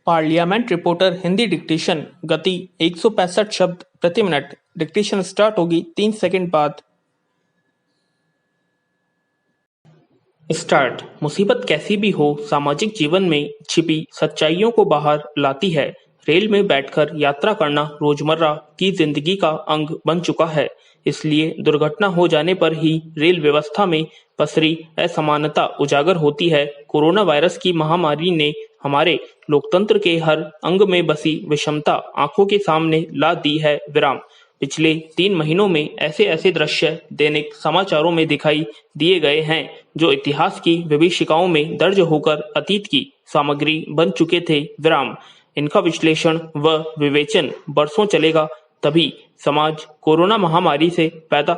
Parliament reporter Hindi dictation गति 165 शब्द प्रति मिनट। डिक्टेशन स्टार्ट होगी 3 सेकंड बाद। स्टार्ट। मुसीबत कैसी भी हो, सामाजिक जीवन में छिपी सच्चाइयों को बाहर लाती है। रेल में बैठकर यात्रा करना रोजमर्रा की जिंदगी का अंग बन चुका है। इसलिए दुर्घटना हो जाने पर ही रेल व्यवस्था में पसरी असमानता उजागर होती है। कोरोना वायरस की महामारी ने हमारे लोकतंत्र के हर अंग में बसी विषमता आंखों के सामने ला दी है विराम। पिछले 3 महीनों में ऐसे ऐसे दृश्य दैनिक समाचारों में दिखाई दिए गए हैं जो इतिहास की विभीषिकाओं में दर्ज होकर अतीत की सामग्री बन चुके थे विराम। इनका विश्लेषण व विवेचन बरसों चलेगा, तभी समाज कोरोना महामारी से पैदा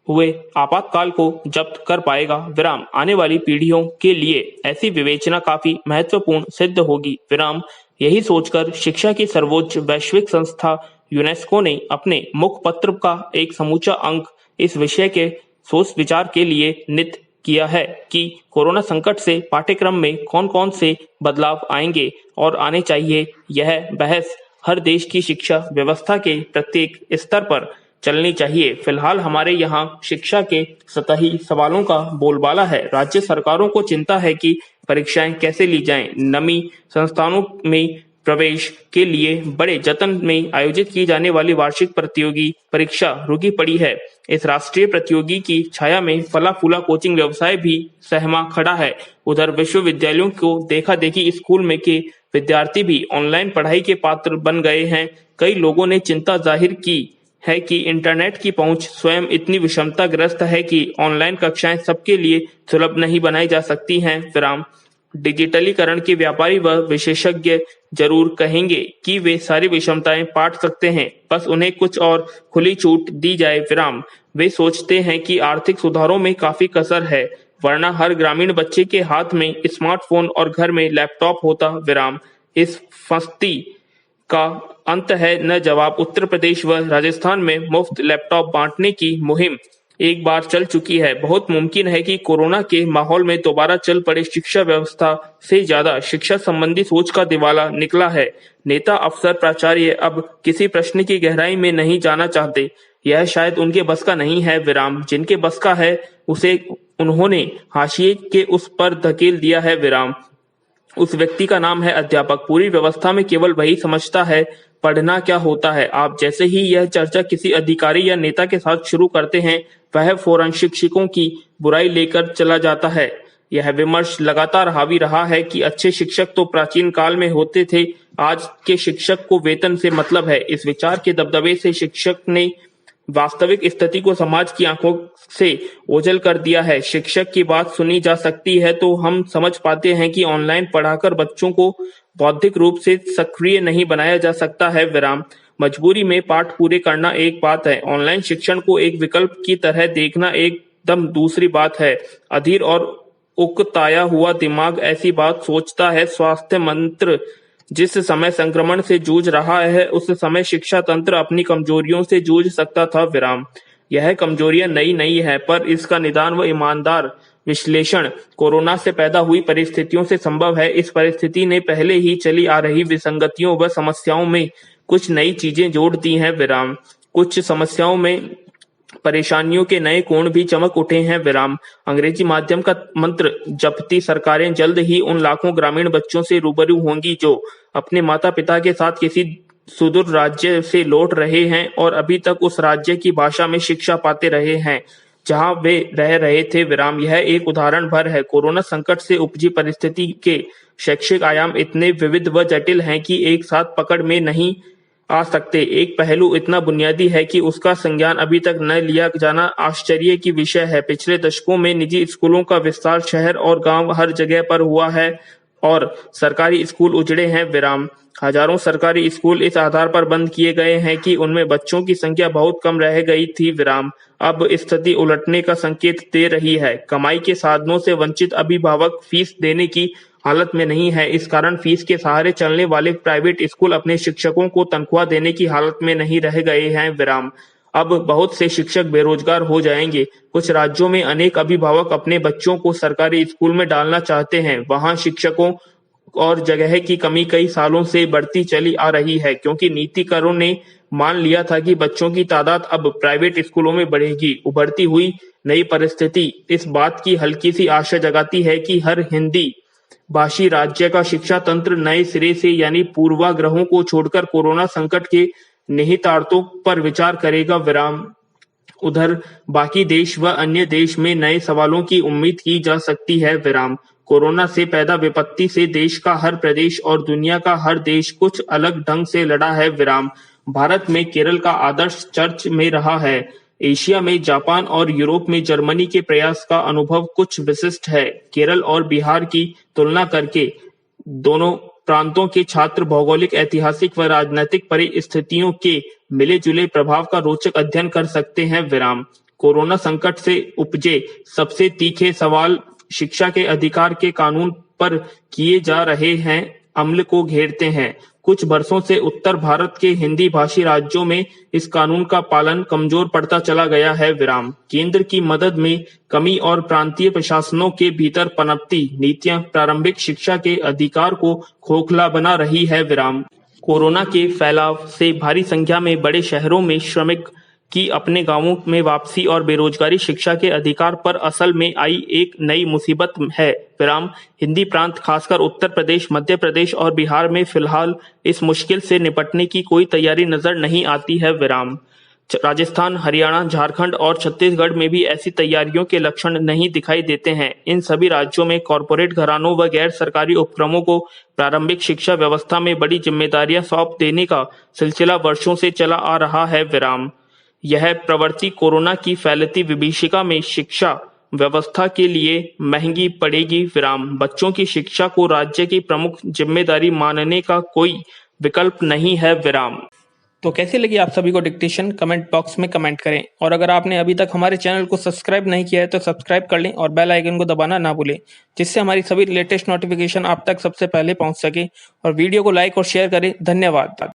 हुए आपातकाल को जब्त कर पाएगा विराम। आने वाली पीढ़ियों के लिए ऐसी विवेचना काफी महत्वपूर्ण सिद्ध होगी विराम। यही सोचकर शिक्षा की सर्वोच्च वैश्विक संस्था यूनेस्को ने अपने मुखपत्र का एक समूचा अंक इस विषय के सोच विचार के लिए नित किया है कि कोरोना संकट से पाठ्यक्रम में कौन कौन से बदलाव आएंगे और आने चाहिए। यह बहस हर देश की शिक्षा व्यवस्था के प्रत्येक स्तर पर चलनी चाहिए। फिलहाल हमारे यहाँ शिक्षा के सतही सवालों का बोलबाला है। राज्य सरकारों को चिंता है कि परीक्षाएं कैसे ली जाएं। नमी संस्थानों में प्रवेश के लिए बड़े जतन में आयोजित की जाने वाली वार्षिक प्रतियोगी परीक्षा रुकी पड़ी है। इस राष्ट्रीय प्रतियोगी की छाया में फला फूला कोचिंग व्यवसाय भी सहमा खड़ा है। उधर विश्वविद्यालयों को देखा देखी स्कूल में के विद्यार्थी भी ऑनलाइन पढ़ाई के पात्र बन गए हैं। कई लोगों ने चिंता जाहिर की है कि इंटरनेट की पहुंच स्वयं इतनी विषमताग्रस्त है कि ऑनलाइन कक्षाएं सबके लिए सुलभ नहीं बनाई जा सकती हैं विराम। डिजिटलीकरण के व्यापारी व विशेषज्ञ जरूर कहेंगे कि वे सारी विषमताएं पाट सकते हैं, बस उन्हें कुछ और खुली छूट दी जाए विराम। वे सोचते हैं कि आर्थिक सुधारों में काफी कसर है, वरना हर ग्रामीण बच्चे के हाथ में स्मार्टफोन और घर में लैपटॉप होता विराम। इस फस्ती का अंत है न जवाब। उत्तर प्रदेश व राजस्थान में मुफ्त लैपटॉप बांटने की मुहिम एक बार चल चुकी है। बहुत मुमकिन है कि कोरोना के माहौल में दोबारा चल पड़े। शिक्षा व्यवस्था से ज्यादा शिक्षा संबंधी सोच का दिवाला निकला है। नेता, अफसर, प्राचार्य अब किसी प्रश्न की गहराई में नहीं जाना चाहते। यह शायद उनके बस का नहीं है विराम। जिनके बस का है उसे उन्होंने हाशिए के उस पर धकेल दिया है विराम। उस व्यक्ति का नाम है अध्यापक। पूरी व्यवस्था में केवल वही समझता है पढ़ना क्या होता है। आप जैसे ही यह चर्चा किसी अधिकारी या नेता के साथ शुरू करते हैं, वह फौरन शिक्षकों की बुराई लेकर चला जाता है। यह विमर्श लगातार हावी रहा है कि अच्छे शिक्षक तो प्राचीन काल में होते थे, आज के शिक्षक को वेतन से मतलब है। इस विचार के दबदबे से शिक्षक ने वास्तविक स्थिति को समाज की आंखों से ओझल कर दिया है। शिक्षक की बात सुनी जा सकती है तो हम समझ पाते हैं कि ऑनलाइन पढ़ाकर बच्चों को बौद्धिक रूप से सक्रिय नहीं बनाया जा सकता है विराम। मजबूरी में पाठ पूरे करना एक बात है, ऑनलाइन शिक्षण को एक विकल्प की तरह देखना एकदम दूसरी बात है। अधीर और उकताया हुआ दिमाग ऐसी बात सोचता है। स्वास्थ्य मंत्र जिस समय संक्रमण से जूझ रहा है, उस समय शिक्षा तंत्र अपनी कमजोरियों से जूझ सकता था विराम। यह कमजोरियां नई नहीं है, पर इसका निदान व ईमानदार विश्लेषण कोरोना से पैदा हुई परिस्थितियों से संभव है। इस परिस्थिति ने पहले ही चली आ रही विसंगतियों व समस्याओं में कुछ नई चीजें जोड़ दी हैं विराम। कुछ समस्याओं में परेशानियों के नए कोण भी चमक उठे हैं विराम। अंग्रेजी माध्यम का मंत्र जपती सरकारें जल्द ही उन लाखों ग्रामीण बच्चों से रूबरू होंगी जो अपने माता पिता के साथ किसी सुदूर राज्य से लौट रहे हैं और अभी तक उस राज्य की भाषा में शिक्षा पाते रहे हैं जहां वे रह रहे थे विराम। यह एक उदाहरण भर है। कोरोना संकट से उपजी परिस्थिति के शैक्षिक आयाम इतने विविध व जटिल हैं कि एक साथ पकड़ में नहीं आ सकते। एक पहलू इतना बुनियादी है कि उसका संज्ञान अभी तक न लिया जाना आश्चर्य की विषय है। पिछले दशकों में निजी स्कूलों का विस्तार शहर और गांव हर जगह पर हुआ है और सरकारी स्कूल उजड़े हैं विराम। हजारों सरकारी स्कूल इस आधार पर बंद किए गए हैं कि उनमें बच्चों की संख्या बहुत कम रह गई थी विराम। अब स्थिति उलटने का संकेत दे रही है। कमाई के साधनों से वंचित अभिभावक फीस देने की हालत में नहीं है। इस कारण फीस के सहारे चलने वाले प्राइवेट स्कूल अपने शिक्षकों को तनख्वाह देने की हालत में नहीं रह गए हैं विराम। अब बहुत से शिक्षक बेरोजगार हो जाएंगे। कुछ राज्यों में अनेक अभिभावक अपने बच्चों को सरकारी स्कूल में डालना चाहते हैं। वहां शिक्षकों और जगह की कमी कई सालों से बढ़ती चली आ रही है, क्योंकि नीतिकारों ने मान लिया था कि बच्चों की तादाद अब प्राइवेट स्कूलों में बढ़ेगी। उभरती हुई नई परिस्थिति इस बात की हल्की सी आशा जगाती है कि हर हिंदी भाषी राज्य का शिक्षा तंत्र नए सिरे से यानी पूर्वाग्रहों को छोड़कर कोरोना संकट के निहितार्थों पर विचार करेगा। विराम। उधर बाकी देश व अन्य देश में नए सवालों की उम्मीद की जा सकती है। विराम। कोरोना से पैदा विपत्ति से देश का हर प्रदेश और दुनिया का हर देश कुछ अलग ढंग से लड़ा है। विराम। भारत में केरल का आदर्श चर्च में रहा है। एशिया में जापान और यूरोप में जर्मनी के प्रयास का अनुभव कुछ विशिष्ट है। केरल और बिहार की तुलना करके दोनों प्रांतों के छात्र भौगोलिक, ऐतिहासिक व राजनीतिक परिस्थितियों के मिले-जुले प्रभाव का रोचक अध्ययन कर सकते हैं। विराम। कोरोना संकट से उपजे सबसे तीखे सवाल शिक्षा के अधिकार के कानून पर किए जा रहे हैं अमल को घेरते हैं। कुछ बरसों से उत्तर भारत के हिंदी भाषी राज्यों में इस कानून का पालन कमजोर पड़ता चला गया है। विराम। केंद्र की मदद में कमी और प्रांतीय प्रशासनों के भीतर पनपती नीतियां प्रारंभिक शिक्षा के अधिकार को खोखला बना रही है। विराम। कोरोना के फैलाव से भारी संख्या में बड़े शहरों में श्रमिक की अपने गांवों में वापसी और बेरोजगारी शिक्षा के अधिकार पर असल में आई एक नई मुसीबत है। विराम। हिंदी प्रांत खासकर उत्तर प्रदेश, मध्य प्रदेश और बिहार में फिलहाल इस मुश्किल से निपटने की कोई तैयारी नजर नहीं आती है। विराम। राजस्थान, हरियाणा, झारखंड और छत्तीसगढ़ में भी ऐसी तैयारियों के लक्षण नहीं दिखाई देते हैं। इन सभी राज्यों में कॉरपोरेट घरानों व गैर सरकारी उपक्रमों को प्रारंभिक शिक्षा व्यवस्था में बड़ी जिम्मेदारियां सौंप देने का सिलसिला वर्षों से चला आ रहा है। विराम। यह प्रवृत्ति कोरोना की फैलती विभीषिका में शिक्षा व्यवस्था के लिए महंगी पड़ेगी। विराम। बच्चों की शिक्षा को राज्य की प्रमुख जिम्मेदारी मानने का कोई विकल्प नहीं है। विराम। तो कैसे लगी आप सभी को डिक्टेशन, कमेंट बॉक्स में कमेंट करें, और अगर आपने अभी तक हमारे चैनल को सब्सक्राइब नहीं किया है तो सब्सक्राइब कर लें और बेल आइकन को दबाना ना भूलें, जिससे हमारी सभी लेटेस्ट नोटिफिकेशन आप तक सबसे पहले पहुंच सके। और वीडियो को लाइक और शेयर करें। धन्यवाद।